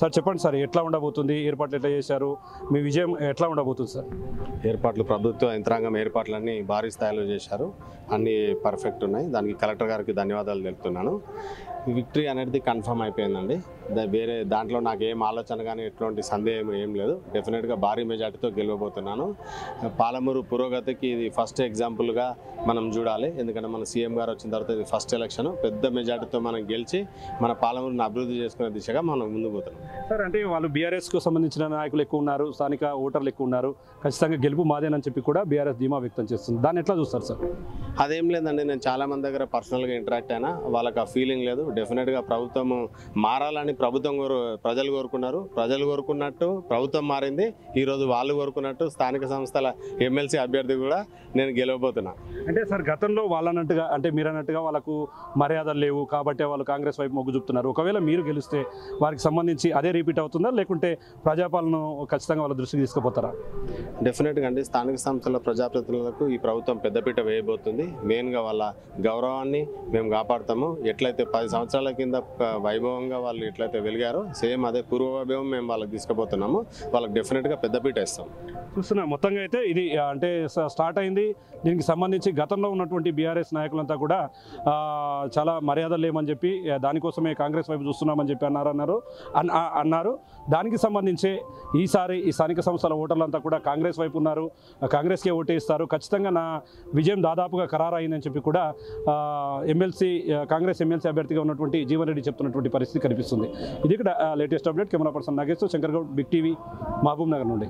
Sir చెప్పండి sir, ఎట్లా ఉండబోతుంది, ఏర్పాట్లు ఎట్లా చేశారు, మీ విజయం ఎట్లా ఉండబోతుంది సార్? ఏర్పాట్లు ప్రభుత్వ యంత్రాంగం ఏర్పాట్లన్నీ భారీ స్థాయిలో చేశారు, అన్నీ పర్ఫెక్ట్ ఉన్నాయి. దానికి కలెక్టర్ గారికి ధన్యవాదాలు తెలుపుతున్నాను. విక్టరీ అనేది కన్ఫర్మ్ అయిపోయిందండి. వేరే దాంట్లో నాకు ఏం ఆలోచన కానీ ఎటువంటి సందేహం ఏం లేదు. డెఫినెట్గా భారీ మెజార్టీతో గెలవబోతున్నాను. పాలమూరు పురోగతికి ఇది ఫస్ట్ ఎగ్జాంపుల్గా మనం చూడాలి. ఎందుకంటే మన సీఎం గారు వచ్చిన తర్వాత ఇది ఫస్ట్ ఎలక్షన్, పెద్ద మెజార్టీతో మనం గెలిచి మన పాలమూరుని అభివృద్ధి చేసుకునే దిశగా మనం ముందుకు పోతున్నాం. సార్ అంటే వాళ్ళు బీఆర్ఎస్కు సంబంధించిన నాయకులు ఎక్కువ ఉన్నారు, స్థానిక ఓటర్లు ఎక్కువ ఉన్నారు, ఖచ్చితంగా గెలుపు మాదేనని చెప్పి కూడా బీఆర్ఎస్ ధీమా వ్యక్తం చేస్తుంది. దాన్ని ఎట్లా చూస్తారు సార్? అదేం లేదండి, నేను చాలా మంది దగ్గర పర్సనల్గా ఇంటరాక్ట్ అయినా, వాళ్ళకి ఆ ఫీలింగ్ లేదు. డెఫినెట్గా ప్రభుత్వం మారాలని ప్రజలు కోరుకున్నారు. ప్రజలు కోరుకున్నట్టు ప్రభుత్వం మారింది. ఈరోజు వాళ్ళు కోరుకున్నట్టు స్థానిక సంస్థల ఎమ్మెల్సీ అభ్యర్థి కూడా నేను గెలవబోతున్నా. అంటే సార్ గతంలో వాళ్ళన్నట్టుగా, అంటే మీరు అన్నట్టుగా వాళ్ళకు మర్యాదలు లేవు కాబట్టి వాళ్ళు కాంగ్రెస్ వైపు మొగ్గు చూపుతున్నారు. ఒకవేళ మీరు గెలిస్తే వారికి సంబంధించి అదే రిపీట్ అవుతుందా, లేకుంటే ప్రజాపాలన ఖచ్చితంగా వాళ్ళ దృష్టికి తీసుకుపోతారా? డెఫినెట్గా అండి, స్థానిక సంస్థల ప్రజాప్రతినిధులకు ఈ ప్రభుత్వం పెద్దపీట వేయబోతుంది. మెయిన్గా వాళ్ళ గౌరవాన్ని మేము కాపాడుతాము. ఎట్లయితే 10 సంవత్సరాల కింద వైభవంగా వాళ్ళు ఎట్లయితే వెలిగారో సేమ్ అదే పూర్వవైభవం మేము వాళ్ళకి తీసుకుపోతున్నాము. వాళ్ళకి డెఫినెట్గా పెద్దపీట ఇస్తాం. చూస్తున్నా మొత్తంగా అయితే ఇది అంటే స్టార్ట్ అయింది. దీనికి సంబంధించి గతంలో ఉన్నటువంటి బీఆర్ఎస్ నాయకులంతా కూడా చాలా మర్యాదలు లేమని చెప్పి దానికోసమే కాంగ్రెస్ వైపు చూస్తున్నామని చెప్పి అన్నారు. దానికి సంబంధించి ఈసారి ఈ స్థానిక సంస్థల ఓటర్లంతా కూడా కాంగ్రెస్ వైపు ఉన్నారు, కాంగ్రెస్కే ఓటేస్తారు. ఖచ్చితంగా నా విజయం దాదాపుగా ఖరారైందని చెప్పి కూడా కాంగ్రెస్ ఎమ్మెల్సీ అభ్యర్థిగా ఉన్నటువంటి జీవన్ రెడ్డి చెప్తున్నటువంటి పరిస్థితి కనిపిస్తుంది. ఇది ఇక్కడ latest update. Camera person Nageshwar, Shankar Goud, big TV, Mahabubnagar నుండి.